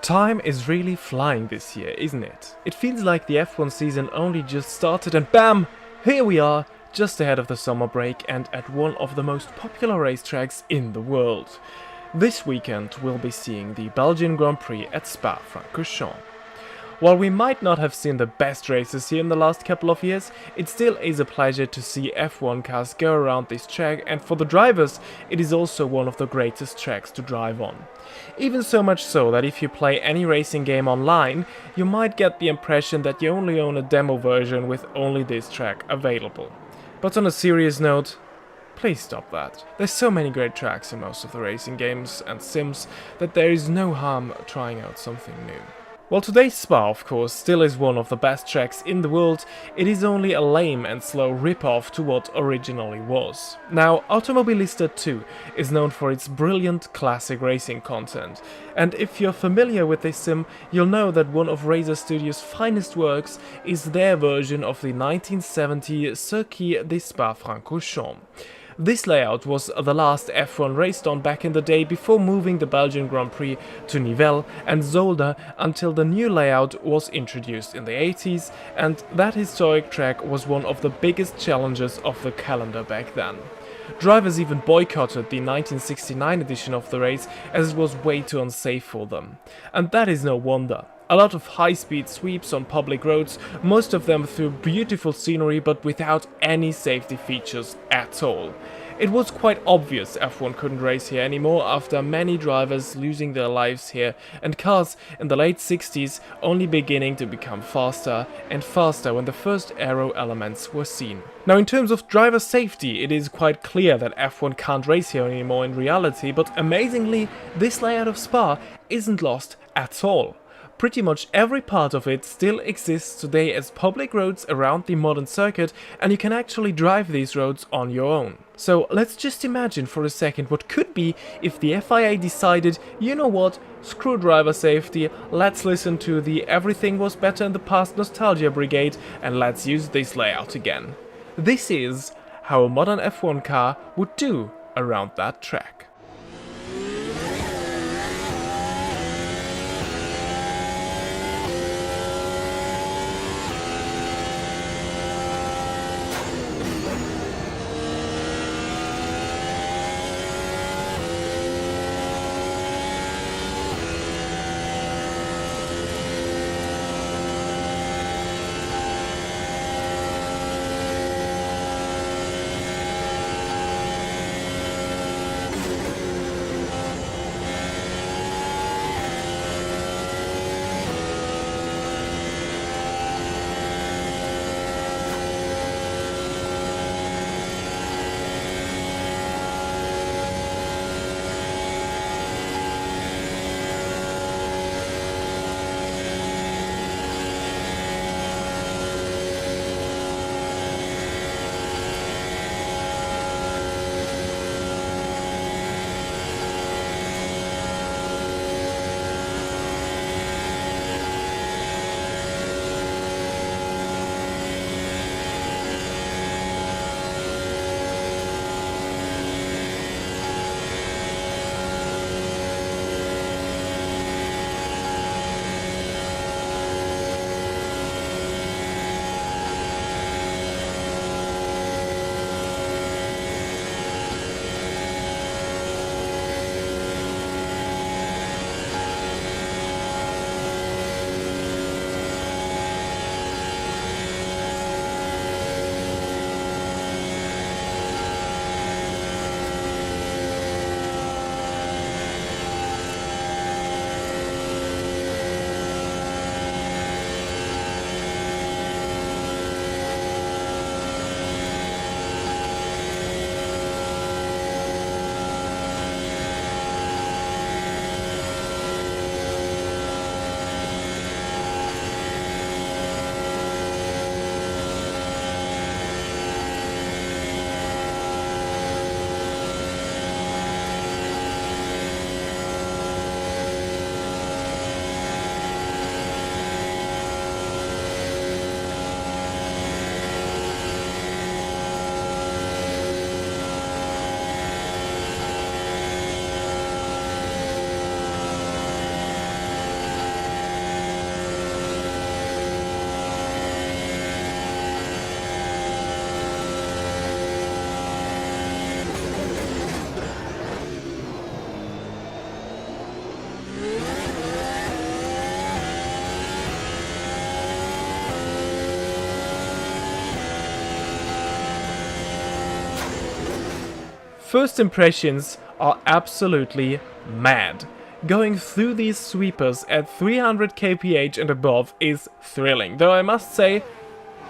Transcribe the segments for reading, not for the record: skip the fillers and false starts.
Time is really flying this year, isn't it? It feels like the F1 season only just started and BAM! Here we are, just ahead of the summer break and at one of the most popular racetracks in the world. This weekend we'll be seeing the Belgian Grand Prix at Spa-Francorchamps. While we might not have seen the best races here in the last couple of years, it still is a pleasure to see F1 cars go around this track, and for the drivers it is also one of the greatest tracks to drive on. Even so much so that if you play any racing game online, you might get the impression that you only own a demo version with only this track available. But on a serious note, please stop that. There's so many great tracks in most of the racing games and sims that there is no harm trying out something new. While today's Spa, of course, still is one of the best tracks in the world, it is only a lame and slow rip-off to what originally was. Now, Automobilista 2 is known for its brilliant classic racing content, and if you're familiar with this sim, you'll know that one of Razer Studios' finest works is their version of the 1970 Circuit de Spa-Francorchamps. This layout was the last F1 raced on back in the day before moving the Belgian Grand Prix to Nivelles and Zolder until the new layout was introduced in the 80s, and that historic track was one of the biggest challenges of the calendar back then. Drivers even boycotted the 1969 edition of the race as it was way too unsafe for them. And that is no wonder. A lot of high-speed sweeps on public roads, most of them through beautiful scenery but without any safety features at all. It was quite obvious F1 couldn't race here anymore after many drivers losing their lives here and cars in the late 60s only beginning to become faster and faster when the first aero elements were seen. Now, in terms of driver safety, it is quite clear that F1 can't race here anymore in reality, but amazingly, this layout of Spa isn't lost at all. Pretty much every part of it still exists today as public roads around the modern circuit, and you can actually drive these roads on your own. So let's just imagine for a second what could be if the FIA decided, you know what, screw driver safety, let's listen to the everything was better in the past nostalgia brigade and let's use this layout again. This is how a modern F1 car would do around that track. First impressions are absolutely mad. Going through these sweepers at 300 kph and above is thrilling, though I must say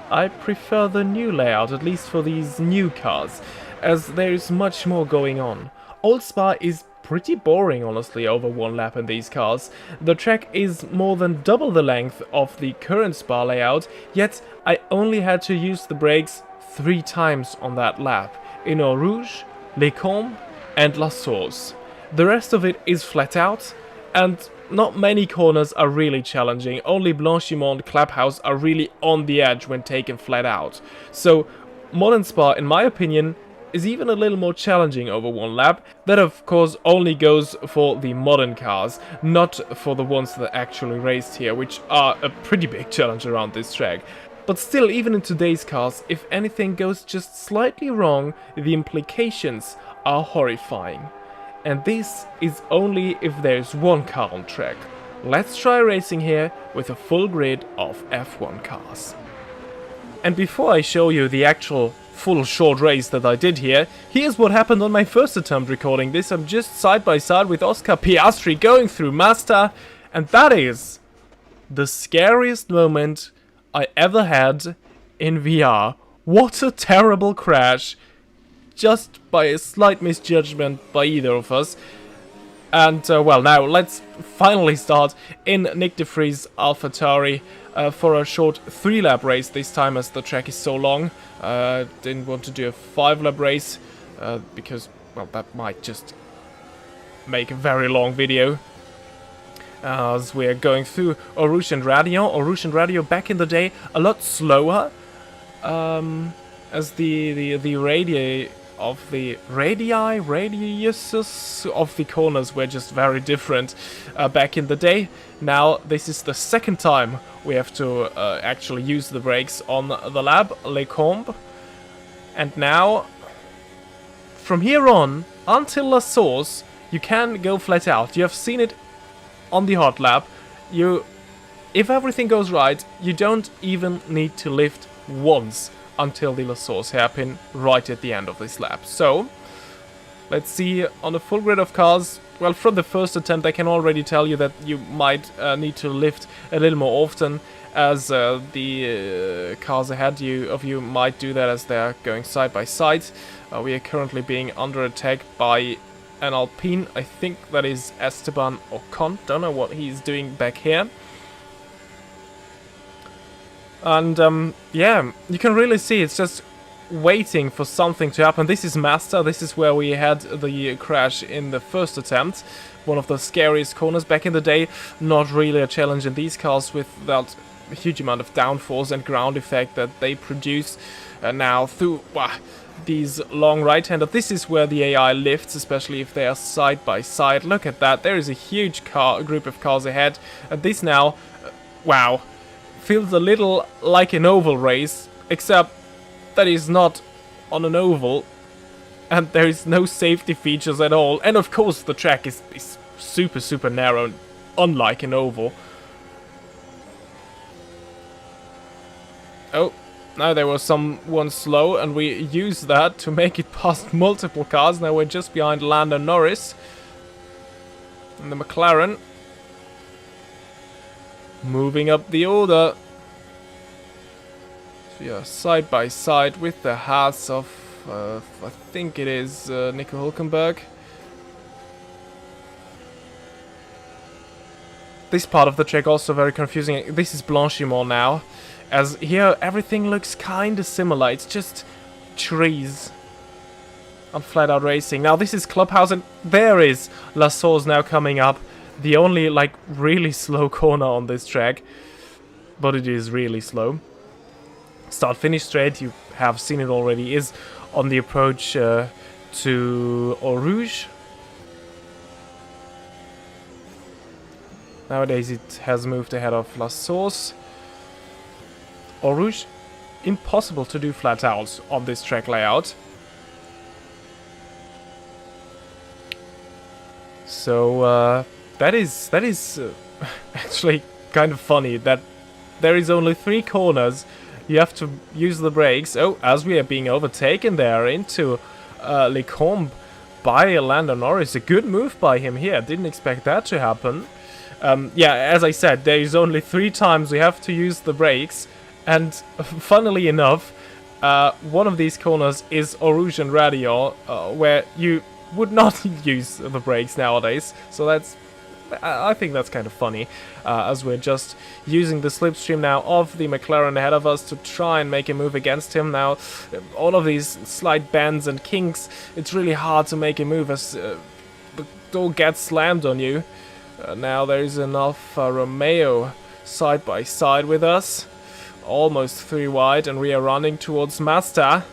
I prefer the new layout, at least for these new cars, as there is much more going on. Old Spa is pretty boring, honestly, over one lap in these cars. The track is more than double the length of the current Spa layout, yet I only had to use the brakes 3 times on that lap, in Eau Rouge, Les Combes and La Source. The rest of it is flat out, and not many corners are really challenging. Only Blanchimont and Claphouse are really on the edge when taken flat out. So Modern Spa, in my opinion, is even a little more challenging over one lap. That of course only goes for the modern cars, not for the ones that actually raced here, which are a pretty big challenge around this track. But still, even in today's cars, if anything goes just slightly wrong, the implications are horrifying. And this is only if there's one car on track. Let's try racing here with a full grid of F1 cars. And before I show you the actual full short race that I did here, here's what happened on my first attempt recording this. I'm just side by side with Oscar Piastri going through Mazda, and that is the scariest moment I ever had in VR. What a terrible crash, just by a slight misjudgment by either of us. And well, now let's finally start in Nick de Vries AlphaTauri for a short 3-lap race this time, as the track is so long. Didn't want to do a 5-lap race because, well, that might just make a very long video. As we're going through Eau Rouge and Radio. Eau Rouge and Radio back in the day a lot slower, as the radiuses of the corners were just very different back in the day. Now this is the second time we have to actually use the brakes on the lap, Les Combes. And now, from here on until La Source, you can go flat out. You have seen it on the Hotlap. If everything goes right, you don't even need to lift once until the La Source hairpin right at the end of this lap. So, let's see on a full grid of cars. Well, from the first attempt I can already tell you that you might need to lift a little more often, as the cars ahead of you might do that as they're going side by side. We are currently being under attack by an Alpine. I think that is Esteban Ocon. Don't know what he's doing back here. And yeah, you can really see it's just waiting for something to happen. This is Mazda. This is where we had the crash in the first attempt. One of the scariest corners back in the day. Not really a challenge in these cars without a huge amount of downforce and ground effect that they produce now through these long right-hander. This is where the AI lifts, especially if they are side by side. Look at that. There is a huge group of cars ahead. And this now, wow, feels a little like an oval race, except that is not on an oval, and there is no safety features at all. And of course the track is super narrow, unlike an oval. Oh, now there was someone slow, and we used that to make it past multiple cars. Now we're just behind Lando Norris and the McLaren. Moving up the order. So we are side by side with the Haas of, I think it is Nico Hülkenberg. This part of the track also very confusing. This is Blanchimont now, as here everything looks kinda similar. It's just trees on flat out racing. Now this is Clubhouse, and there is La Source now coming up. The only, like, really slow corner on this track, but it is really slow. Start-finish straight, you have seen it already, is on the approach to Eau Rouge. Nowadays it has moved ahead of La Source. Eau Rouge, impossible to do flat out on this track layout. So, that is actually kind of funny that there is only 3 corners. You have to use the brakes. Oh, as we are being overtaken there into Les Combes by Lando Norris. A good move by him here. Didn't expect that to happen. Yeah, as I said, there is only 3 times we have to use the brakes. And funnily enough, one of these corners is Eau and Radio, where you would not use the brakes nowadays. So that's, I think that's kind of funny, as we're just using the slipstream now of the McLaren ahead of us to try and make a move against him. Now, all of these slight bends and kinks, it's really hard to make a move as the door gets slammed on you. Now there's an Alfa Romeo side by side with us, almost 3 wide, and we are running towards Mazda.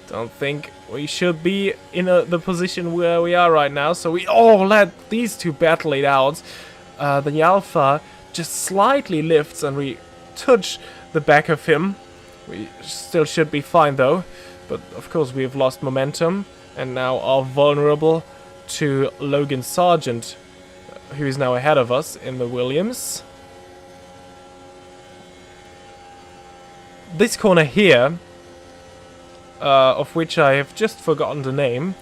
Don't think we should be in the position where we are right now, so we let these two battle it out. The Alpha just slightly lifts and we touch the back of him. We still should be fine though, but of course we have lost momentum and now are vulnerable to Logan Sargent, who is now ahead of us in the Williams. This corner here, of which I have just forgotten the name,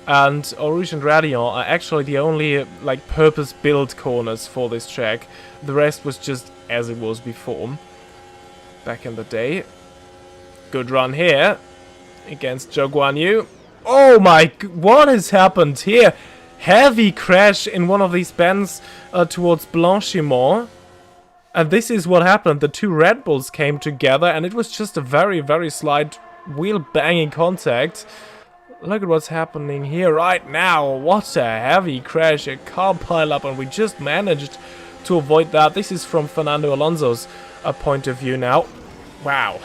and Eau and Radion are actually the only like purpose-built corners for this track. The rest was just as it was before, back in the day. Good run here against Zhou Guanyu. Oh my, what has happened here? Heavy crash in one of these bends towards Blanchimont. And this is what happened. The 2 Red Bulls came together and it was just a very, very slight wheel banging contact. Look at what's happening here right now. What a heavy crash, a car pileup, and we just managed to avoid that. This is from Fernando Alonso's point of view now. Wow.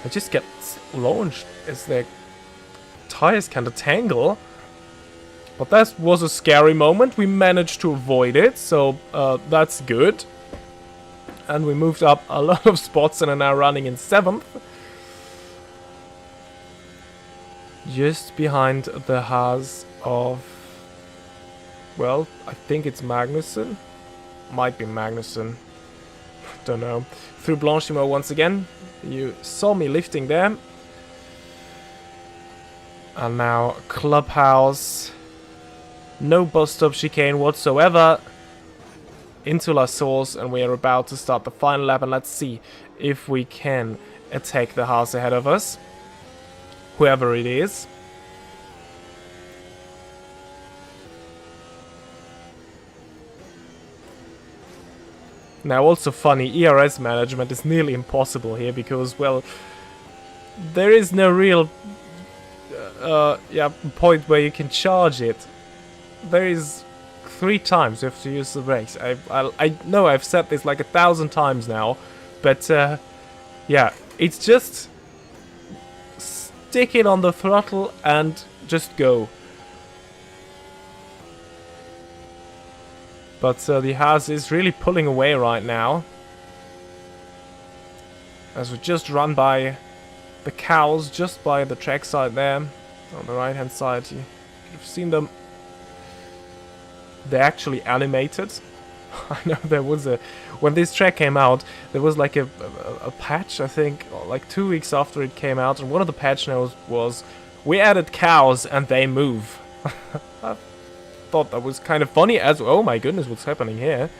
They just get launched as their tires kind of tangle. But that was a scary moment. We managed to avoid it, so that's good. And we moved up a lot of spots and are now running in 7th. Just behind the Haas of, well, I think it's Magnussen. Might be Magnussen. Don't know. Through Blanchimont once again. You saw me lifting there. And now Clubhouse. No bus stop chicane whatsoever. Into La Source, and we are about to start the final lap, and let's see if we can attack the Haas ahead of us. Whoever it is. Now also funny, ERS management is nearly impossible here because, well, there is no real point where you can charge it. There is 3 times you have to use the brakes. I know I've said this like 1,000 times now, but yeah, it's just stick it on the throttle and just go. But the Haas is really pulling away right now, as we just run by the cows, just by the trackside there, on the right hand side. You could have seen them. They're actually animated. I know there was when this track came out, there was like a patch, I think, like 2 weeks after it came out, and one of the patch notes was, we added cows and they move. I thought that was kind of funny as, oh my goodness, what's happening here?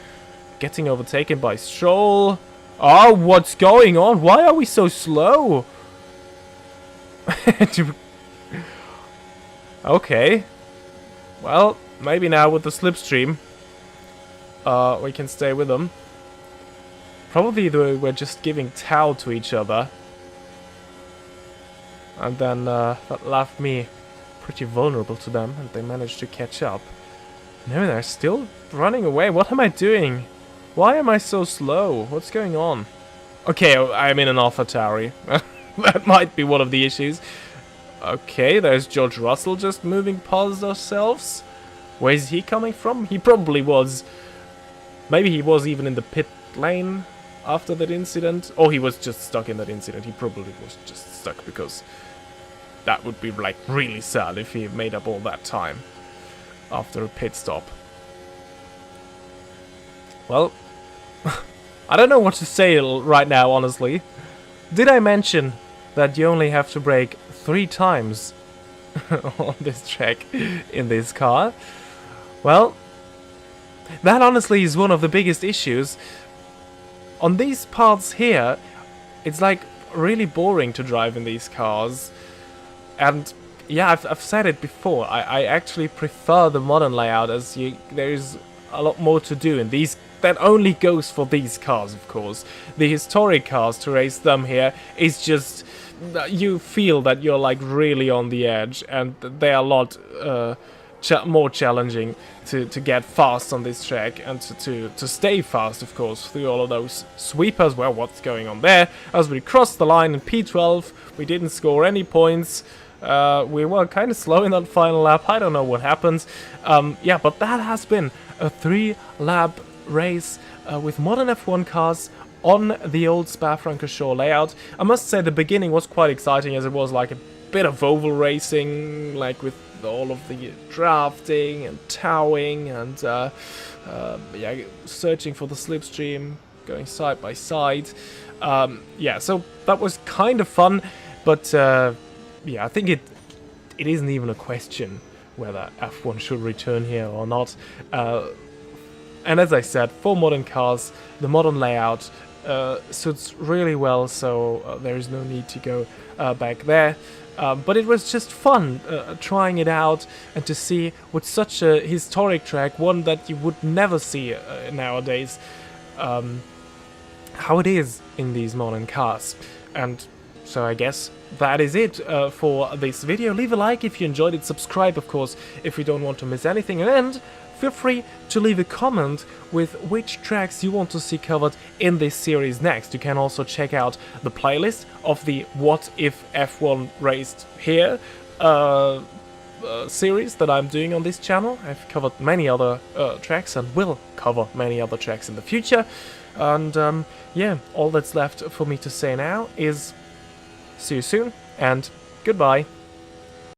Getting overtaken by Stroll. Oh, what's going on? Why are we so slow? Okay. Well, maybe now with the slipstream, we can stay with them. Probably we're just giving Tau to each other. And then that left me pretty vulnerable to them, and they managed to catch up. No, they're still running away. What am I doing? Why am I so slow? What's going on? Okay, I'm in an AlphaTauri. That might be one of the issues. Okay, there's George Russell just moving past ourselves. Where is he coming from? He probably was. Maybe he was even in the pit lane after that incident. Or he was just stuck in that incident. He probably was just stuck because that would be like really sad if he made up all that time after a pit stop. Well, I don't know what to say right now, honestly. Did I mention that you only have to brake 3 times on this track in this car. Well, that honestly is one of the biggest issues. On these parts here, it's like really boring to drive in these cars. And yeah, I've said it before, I actually prefer the modern layout, as there's a lot more to do in these. That only goes for these cars, of course. The historic cars, to race them here, is just... you feel that you're like really on the edge, and they are a lot more challenging to get fast on this track, and to stay fast, of course, through all of those sweepers. Well, what's going on there? As we crossed the line in P12, we didn't score any points. We were kind of slow in that final lap. I don't know what happened. Yeah, but that has been a 3-lap race with modern F1 cars on the old Spa-Francorchamps layout. I must say the beginning was quite exciting, as it was like a bit of oval racing, like with all of the drafting and towing and yeah, searching for the slipstream, going side by side. Yeah, so that was kind of fun, but yeah, I think it isn't even a question whether F1 should return here or not. And as I said, for modern cars, the modern layout suits really well, so there is no need to go back there. But it was just fun trying it out and to see with such a historic track, one that you would never see nowadays, how it is in these modern cars. And so I guess that is it for this video. Leave a like if you enjoyed it, subscribe of course if you don't want to miss anything, and feel free to leave a comment with which tracks you want to see covered in this series next. You can also check out the playlist of the What If F1 Raced Here series that I'm doing on this channel. I've covered many other tracks and will cover many other tracks in the future. And yeah, all that's left for me to say now is see you soon and goodbye.